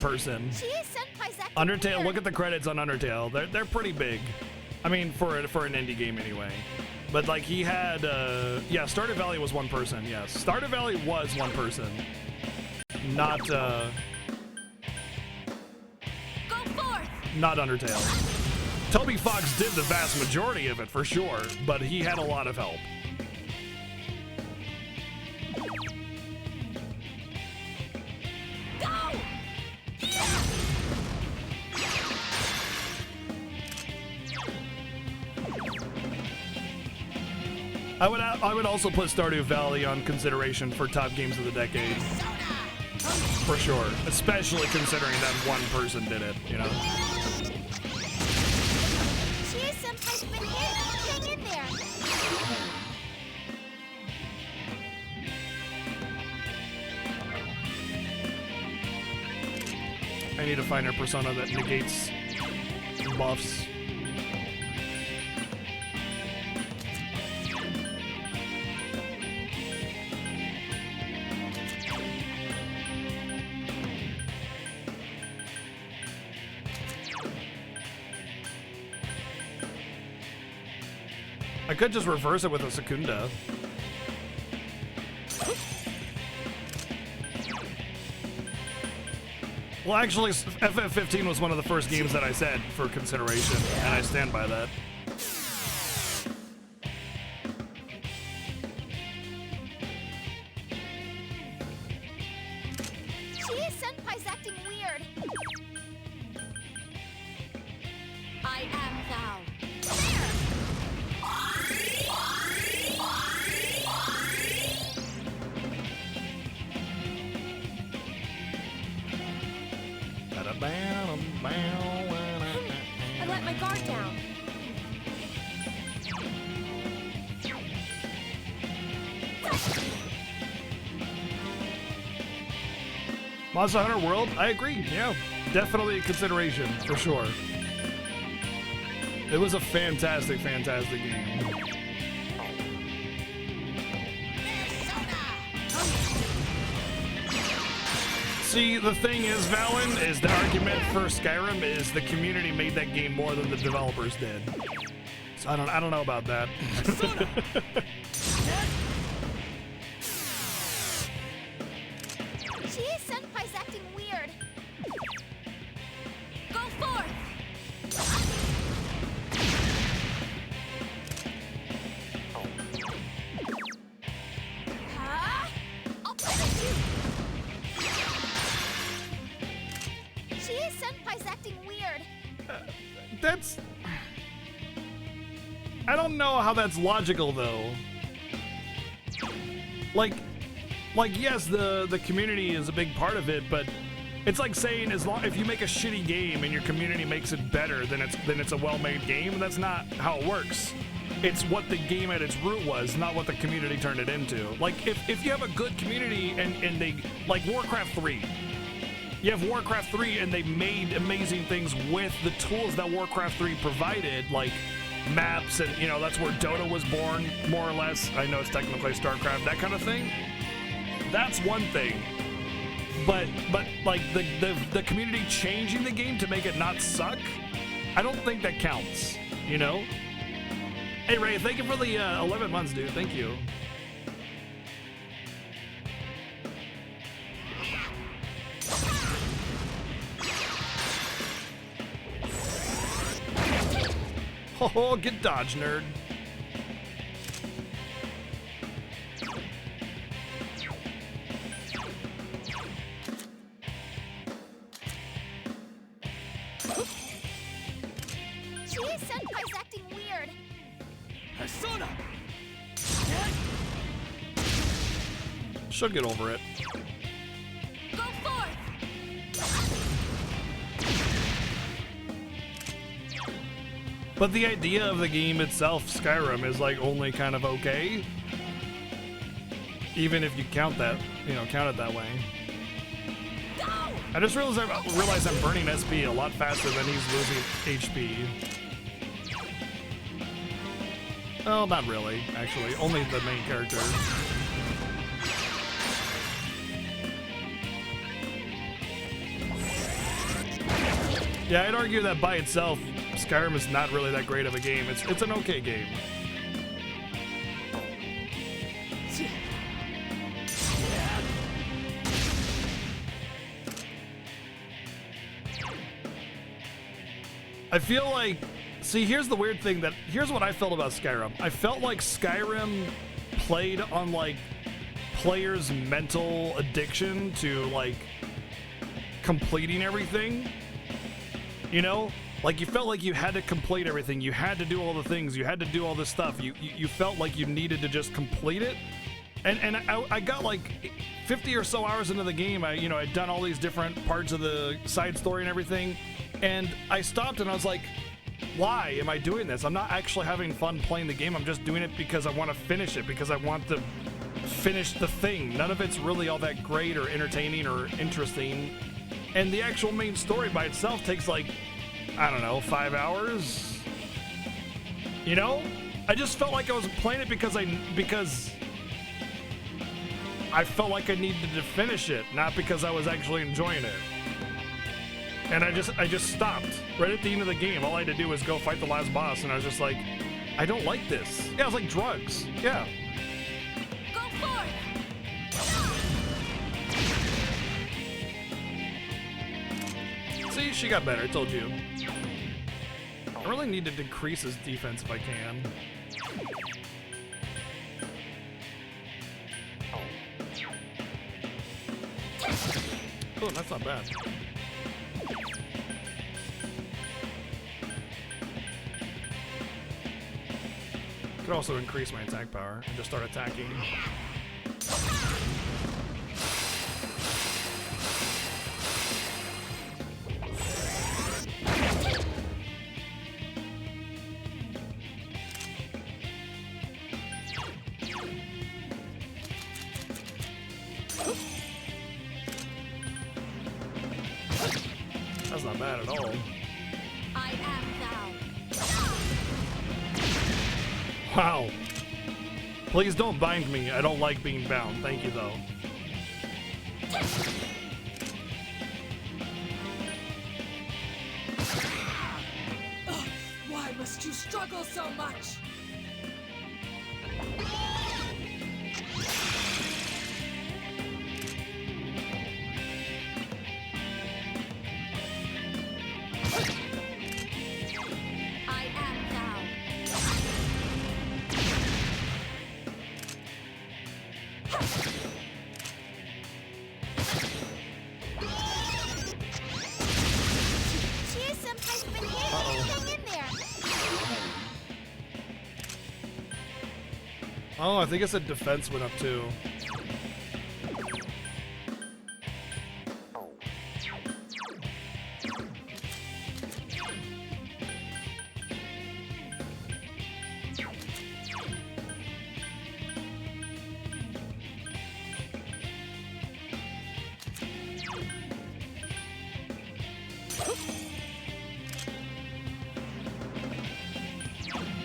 person. Undertale, look at the credits on Undertale. They're pretty big. I mean, for an indie game anyway. But like he had, yeah, Stardew Valley was one person. Yes, Stardew Valley was one person. Not, not Undertale. Toby Fox did the vast majority of it for sure, but he had a lot of help. I would also put Stardew Valley on consideration for top games of the decade. For sure. Especially considering that one person did it, you know? Senpai's been hit. Hang in there. I need to find a persona that negates buffs. I could just reverse it with a Secunda. Well, actually, FF15 was one of the first games that I said for consideration, and I stand by that. Senpai's acting weird. I am thou. I let my guard down. Monster Hunter World? I agree, yeah. Definitely a consideration, for sure. It was a fantastic, fantastic game. See, the thing is, Valen, is the argument for Skyrim is the community made that game more than the developers did. So I don't know about that. Senpai's acting weird. Go forth. Huh? I'll finish you. Senpai's acting weird. That's... I don't know how that's logical, though. Like yes, the community is a big part of it, but it's like saying if you make a shitty game and your community makes it better, then it's a well-made game. That's not how it works. It's what the game at its root was, not what the community turned it into. Like if you have a good community and they like Warcraft 3. You have Warcraft 3 and they made amazing things with the tools that Warcraft 3 provided, like maps, and you know, that's where Dota was born, more or less. I know it's technically StarCraft, that kind of thing. That's one thing. But like the community changing the game to make it not suck, I don't think that counts, you know? Hey Ray, thank you for the 11 months, dude. Thank you. Oh, get dodged, nerd. Senpai's acting weird. Persona. She'll get over it. Go forth. But the idea of the game itself, Skyrim, is like only kind of okay. Even if you count that, you know, count it that way. Go! I just realized I'm burning SP a lot faster than he's losing HP. Well, not really, actually. Only the main character. Yeah, I'd argue that by itself, Skyrim is not really that great of a game. It's an okay game. I feel like, see, here's the weird thing here's what I felt about Skyrim. I felt like Skyrim played on like players' mental addiction to like completing everything. You know, like you felt like you had to complete everything. You had to do all the things. You had to do all this stuff. You felt like you needed to just complete it. And I got like 50 or so hours into the game. I'd done all these different parts of the side story and everything. And I stopped and I was like, why am I doing this? I'm not actually having fun playing the game. I'm just doing it because I want to finish it, because I want to finish the thing. None of it's really all that great or entertaining or interesting. And the actual main story by itself takes like, I don't know, 5 hours? You know? I just felt like I was playing it because I felt like I needed to finish it, not because I was actually enjoying it. And I just stopped right at the end of the game. All I had to do was go fight the last boss, and I was just like, I don't like this. Yeah, it was like drugs. Yeah. Go for it! See, she got better, I told you. I really need to decrease his defense if I can. Oh, that's not bad. Could also increase my attack power and just start attacking. That's not bad at all. I am thou. Wow. Please don't bind me. I don't like being bound. Thank you, though. Ugh, why must you struggle so much? I am thou. Chia-senpai's been hit. Hang in there. Oh, I think it said defense went up too.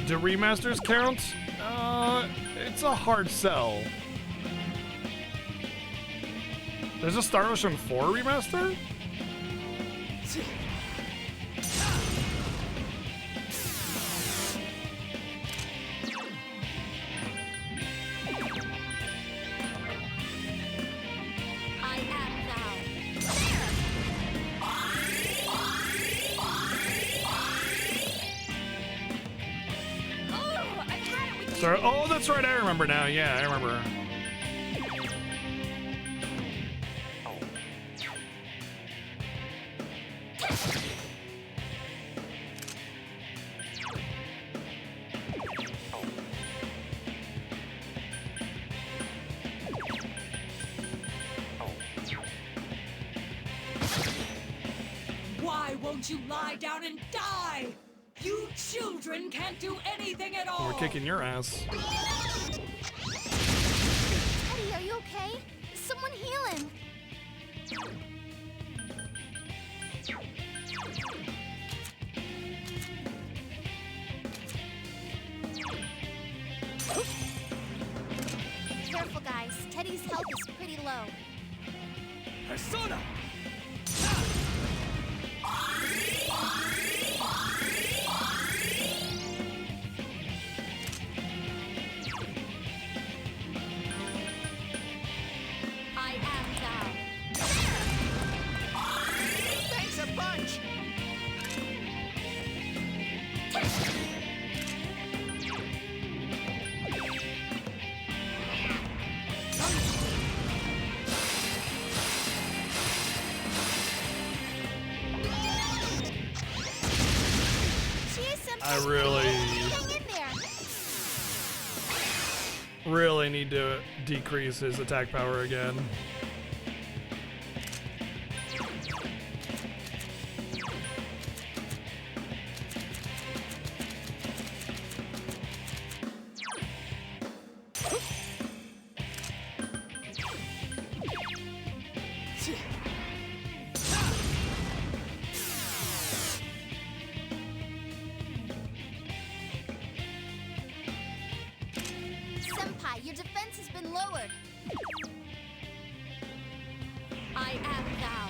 Do remasters count? It's a hard sell. There's a Star Ocean 4 remaster? I am thou. Oh, I've had it with you. Sorry. Oh, that's right. I remember now. Yeah, I remember. Why won't you lie down and die? You children can't do anything at all. We're kicking your ass. Teddy, are you okay? Is someone healing? Careful, guys. Teddy's health is pretty low. Persona! I really, Hang in there. really need to decrease his attack power again. Senpai, your defense has been lowered. I am thou.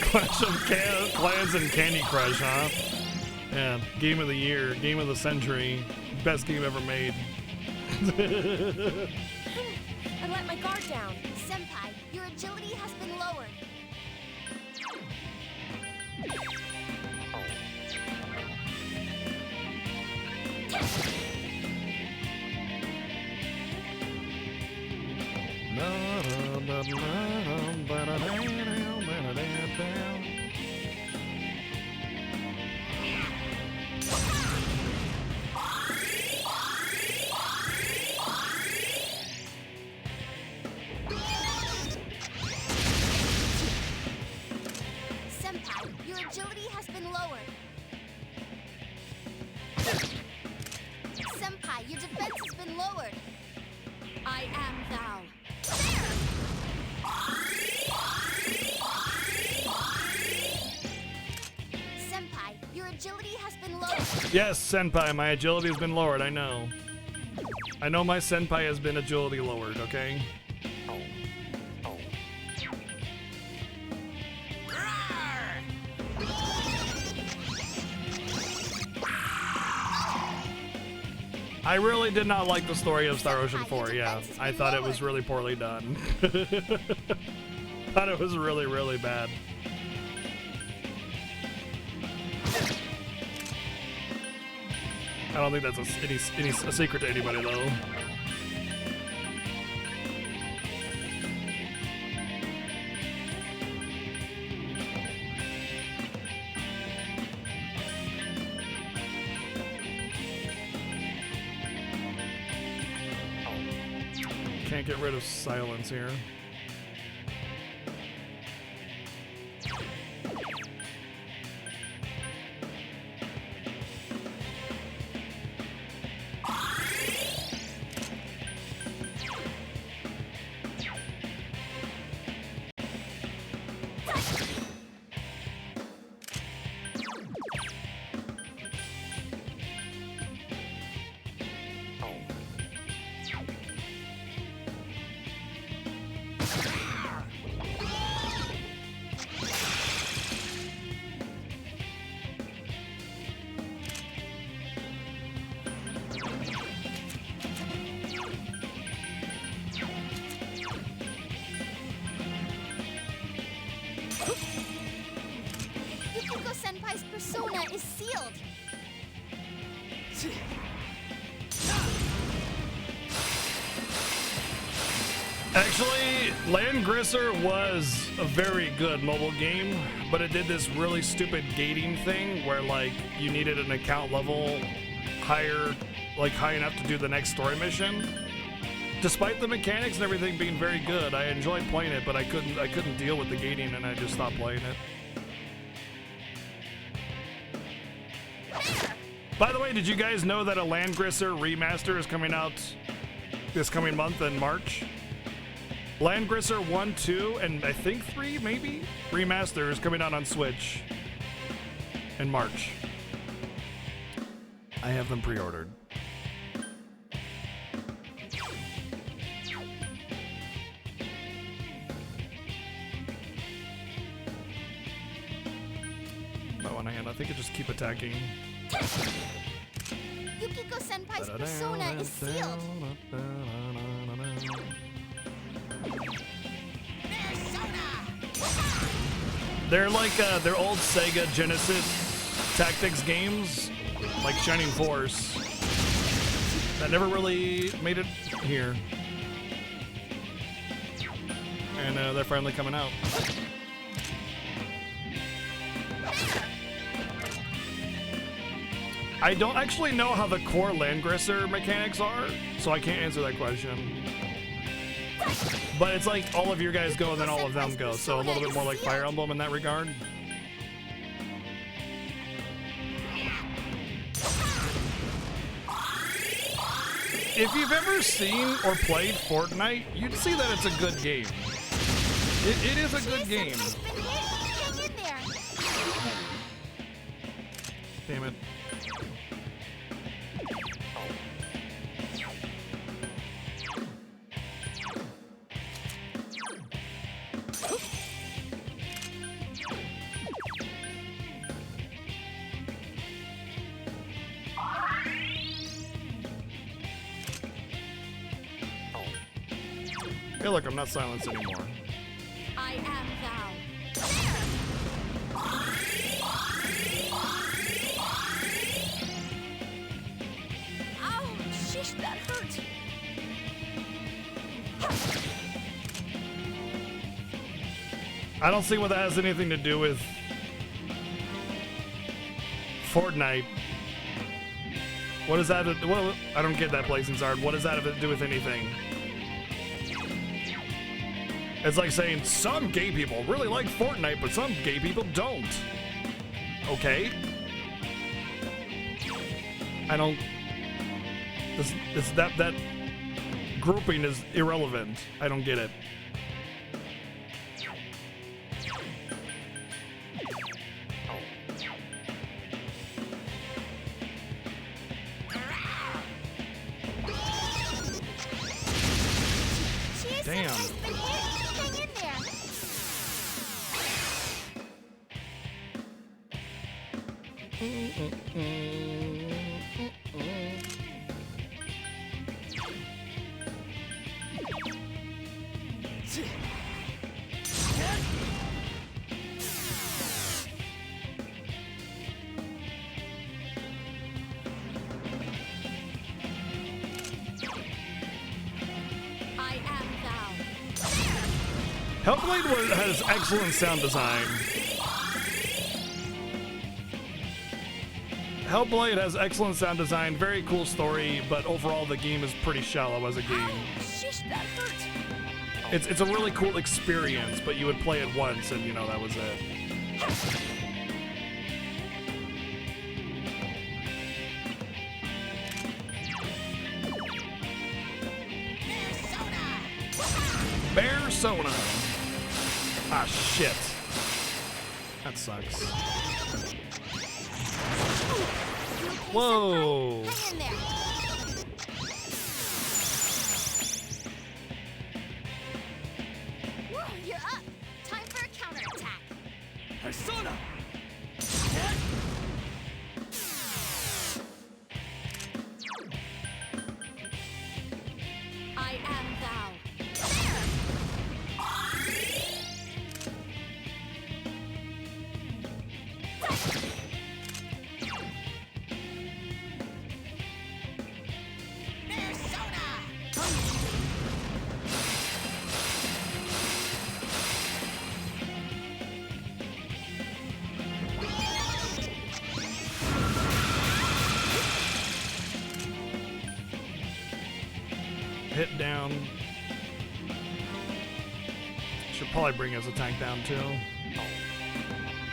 Clash of Clans and Candy Crush, huh? Yeah, game of the year, game of the century, best game ever made. I let my guard down. Senpai, your agility has been lowered. Senpai, your agility has been lowered. Senpai, your defense has been lowered. I am thou. Senpai, your agility has been lowered. Yes, Senpai, my agility has been lowered, I know. I know my Senpai has been agility lowered, okay? I really did not like the story of Star Ocean 4, yeah. I thought it was really poorly done. Thought it was really, really bad. I don't think that's a secret to anybody, though. Can't get rid of silence here. Yukiko Senpai's persona is sealed. Actually, Landgrisser was a very good mobile game, but it did this really stupid gating thing where, like, you needed an account level higher, like high enough to do the next story mission. Despite the mechanics and everything being very good, I enjoyed playing it, but I couldn't deal with the gating, and I just stopped playing it. By the way, did you guys know that a Landgrisser remaster is coming out this coming month in March? Landgrisser 1, 2, and I think 3, maybe? Remaster is coming out on Switch in March. I have them pre-ordered. On one hand, I think I just keep attacking. Yukiko Senpai's persona is sealed. They're like they're old Sega Genesis tactics games, like Shining Force, that never really made it here. And they're finally coming out. I don't actually know how the core Landgrisser mechanics are, so I can't answer that question. But it's like all of your guys go and then all of them go, so a little bit more like Fire Emblem in that regard. If you've ever seen or played Fortnite, you'd see that it's a good game. It is a good game. Hang in there. Damn it. Hey, look, I'm not silenced anymore. I am thou. Ow, shish, that hurt. I don't see what that has anything to do with Fortnite. What does that? What, I don't get that, Blazing Zard. What does that have to do with anything? It's like saying some gay people really like Fortnite, but some gay people don't. Okay. I don't. That grouping is irrelevant. I don't get it. Damn. Hang in there. I am thou. Hellblade has excellent sound design. Hellblade has excellent sound design, very cool story, but overall the game is pretty shallow as a game. Shish, that hurt. It's a really cool experience, but you would play it once and you know that was it. Persona. Ah, shit. That sucks. Whoa. Hang in there. Whoa, you're up. Time for a counterattack. Persona! I am thou. Hit down. Should probably bring his attack down too.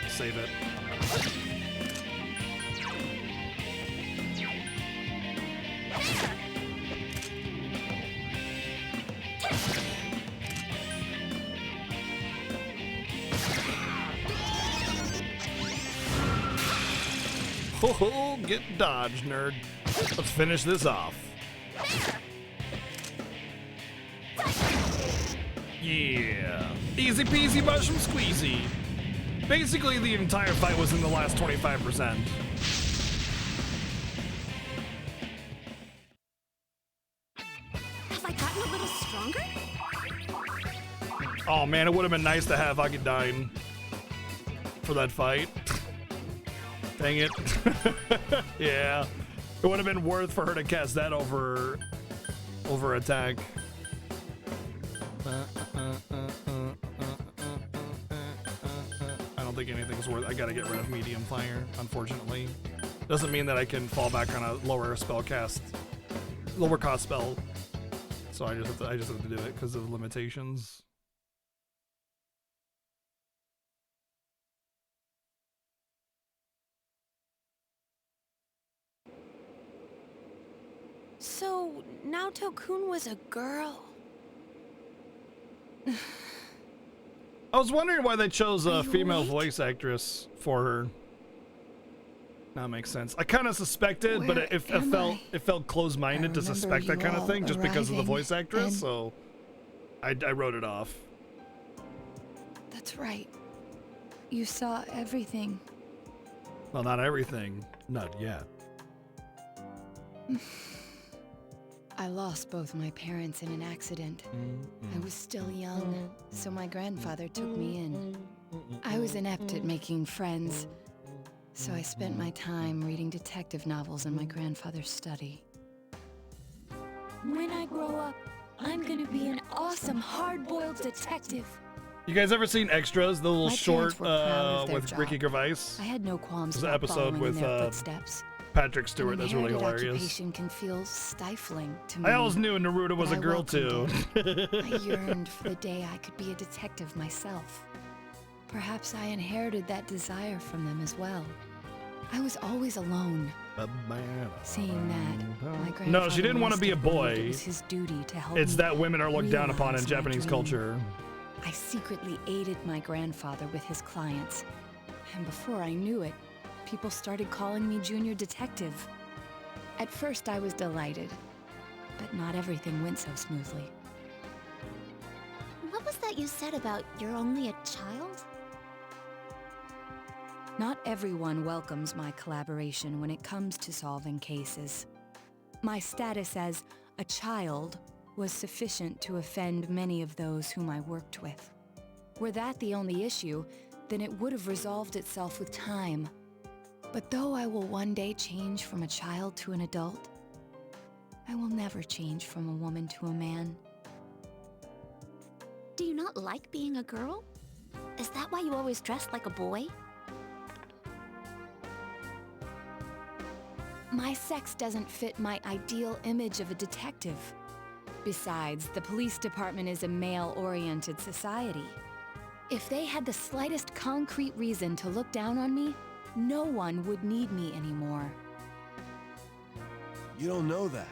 Save it. Ho ho, get dodged, nerd. Let's finish this off. Yeah. Easy peasy mushroom squeezy. Basically, the entire fight was in the last 25%. Have I gotten a little stronger? Oh man, it would have been nice to have Agudine for that fight. Dang it. Yeah. It would have been worth for her to cast that over attack. I don't think anything's worth. I gotta get rid of medium fire, unfortunately. doesn't mean that I can fall back on a lower cost spell. So I just have to do it because of limitations. So, Naoto-kun was a girl. I was wondering why they chose a Are you female awake? voice actress for her. That makes sense. I kind of suspected, but it felt closed-minded to suspect that kind of thing just because of the voice actress. So I wrote it off. That's right. You saw everything. Well, not everything. Not yet. I lost both my parents in an accident. I was still young, so my grandfather took me in. I was inept at making friends, so I spent my time reading detective novels in my grandfather's study. When I grow up, I'm gonna be an awesome hard-boiled detective. You guys ever seen Extras, the little My short parents were proud of their with job. Ricky Gervais? I had no qualms There's an about episode following with in their footsteps. Patrick Stewart that's really Inherited hilarious. occupation can feel stifling to me. I always knew Naruto was but a I girl too. welcomed it. I yearned for the day I could be a detective myself. Perhaps I inherited that desire from them as well. I was always alone. Seeing that, my grandfather No, she didn't want to must be a have believed boy. It was his duty to help It's me that women are looked down upon in realize my Japanese dream. culture. I secretly aided my grandfather with his clients. And before I knew it, people started calling me Junior Detective. At first I was delighted, but not everything went so smoothly. What was that you said about you're only a child? Not everyone welcomes my collaboration when it comes to solving cases. My status as a child was sufficient to offend many of those whom I worked with. Were that the only issue, then it would have resolved itself with time. But though I will one day change from a child to an adult, I will never change from a woman to a man. Do you not like being a girl? Is that why you always dressed like a boy? My sex doesn't fit my ideal image of a detective. Besides, the police department is a male-oriented society. If they had the slightest concrete reason to look down on me, no one would need me anymore. You don't know that.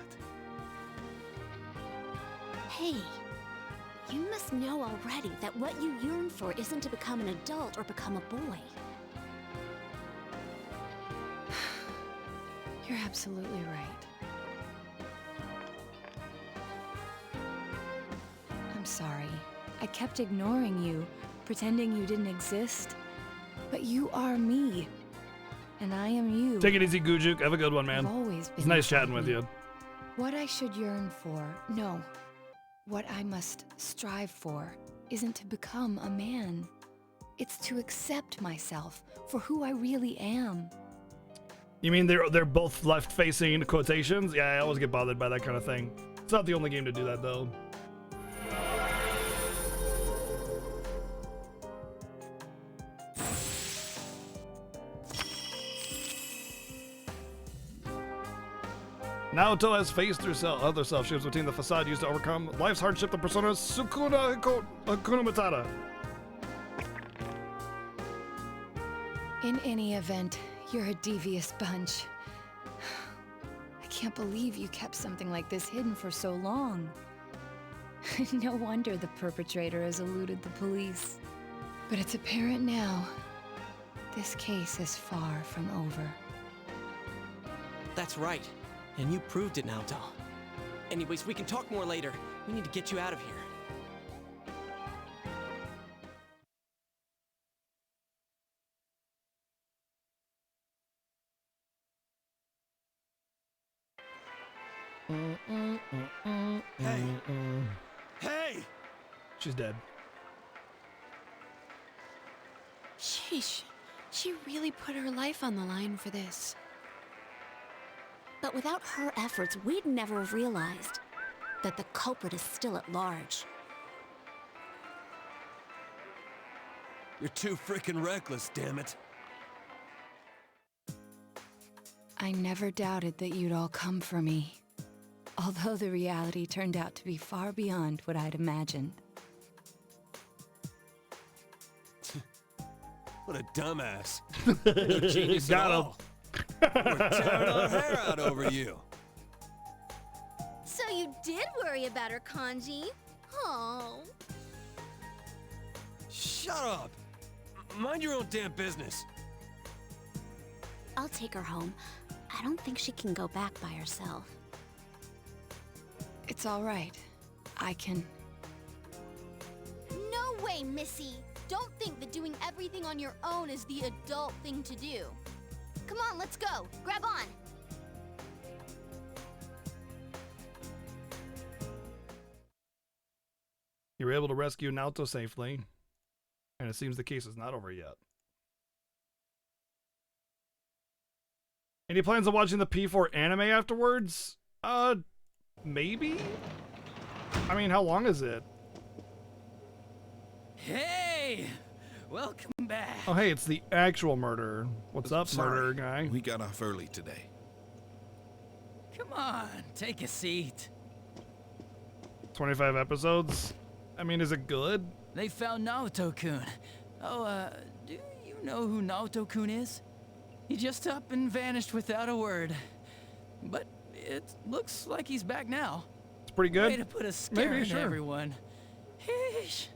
Hey, you must know already that what you yearn for isn't to become an adult or become a boy. You're absolutely right. I'm sorry. I kept ignoring you, pretending you didn't exist. But you are me. And I am you. Take it easy, Gujuk. Have a good one, man. You've always been It's nice inside chatting with me. you. What I should yearn for, no. What I must strive for isn't to become a man. It's to accept myself for who I really am. You mean they're both left-facing quotations? Yeah, I always get bothered by that kind of thing. It's not the only game to do that, though. Naoto has faced herself, other self. She was between the facade used to overcome life's hardship, the persona Sukuna Hakuna Matata. In any event, you're a devious bunch. I can't believe you kept something like this hidden for so long. No wonder the perpetrator has eluded the police. But it's apparent now. This case is far from over. That's right. And you proved it, Naoto. Anyways, we can talk more later. We need to get you out of here. Hey! Hey! She's dead. Sheesh. She really put her life on the line for this. But without her efforts, we'd never have realized that the culprit is still at large. You're too freaking reckless, damn it. I never doubted that you'd all come for me. Although the reality turned out to be far beyond what I'd imagined. What a dumbass. No genius at Got him. all. We're tearing our hair out over you. So you did worry about her, Kanji? Oh. Shut up. Mind your own damn business. I'll take her home. I don't think she can go back by herself. It's all right. I can... No way, Missy! Don't think that doing everything on your own is the adult thing to do. Come on, let's go. Grab on. You were able to rescue Naoto safely, and it seems the case is not over yet. Any plans on watching the P4 anime afterwards? Maybe? I mean, how long is it? Hey! Welcome back. Oh, hey, it's the actual murderer. What's up, Sorry, murderer guy? We got off early today. Come on, take a seat. 25 episodes? I mean, is it good? They found Naoto-kun. Oh, do you know who Naoto-kun is? He just up and vanished without a word. But it looks like he's back now. It's pretty good. Way to put a scare Maybe, in sure. everyone. Heesh.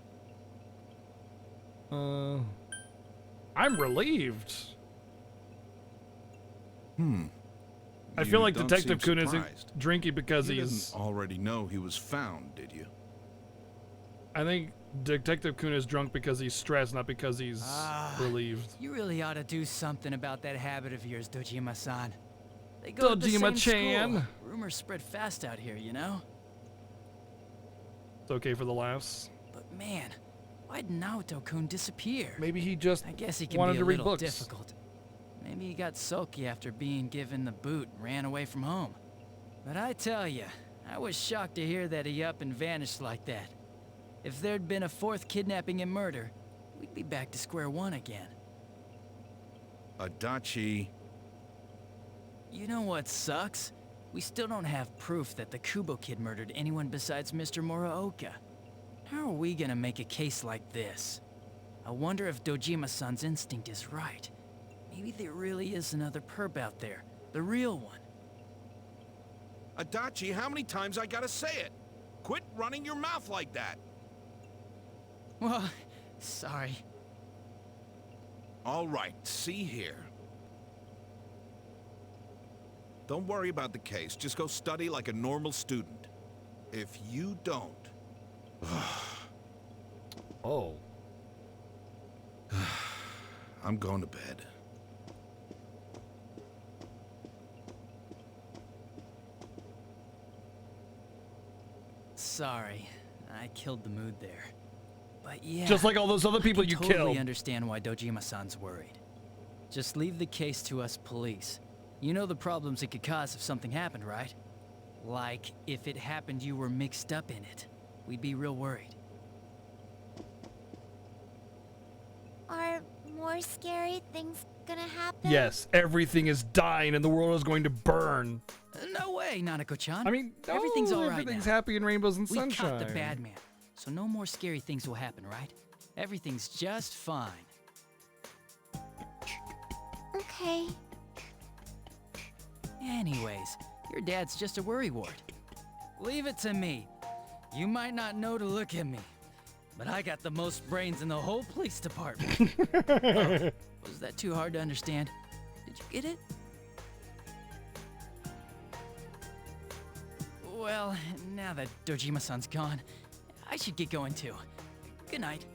I'm relieved. I You feel like don't Detective seem Kun isn't surprised. drinking because You he's... didn't already know he was found, did you? I think Detective Kun is drunk because he's stressed, not because he's relieved. You really ought to do something about that habit of yours, Dojima-san. They go to the same Dojima-chan. school. Rumors spread fast out here, you know? It's okay for the laughs. But man, why'd Naoto-kun disappear? Maybe he just I guess he can wanted be a to read little books. difficult. Maybe he got sulky after being given the boot and ran away from home. But I tell ya, I was shocked to hear that he up and vanished like that. If there'd been a fourth kidnapping and murder, we'd be back to square one again. Adachi. You know what sucks? We still don't have proof that the Kubo kid murdered anyone besides Mr. Muraoka. How are we gonna make a case like this? I wonder if Dojima-san's instinct is right. Maybe there really is another perp out there. The real one. Adachi, how many times I gotta say it? Quit running your mouth like that. Well, sorry. All right, see here. Don't worry about the case. Just go study like a normal student. If you don't... Oh. I'm going to bed. Sorry. I killed the mood there. But yeah. Just like all those other people I you totally killed. understand why Dojima-san's worried. Just leave the case to us police. You know the problems it could cause if something happened, right? Like, if it happened you were mixed up in it. We'd be real worried. Are more scary things gonna happen? Yes, everything is dying and the world is going to burn. No way, Nanako-chan. I mean, no, everything's all right everything's now. happy in rainbows and We sunshine. caught the bad man, so no more scary things will happen, right? Everything's just fine. Okay. Anyways, your dad's just a worrywart. Leave it to me. You might not know to look at me, but I got the most brains in the whole police department. Oh, was that too hard to understand? Did you get it? Well, now that Dojima-san's gone, I should get going too. Good night.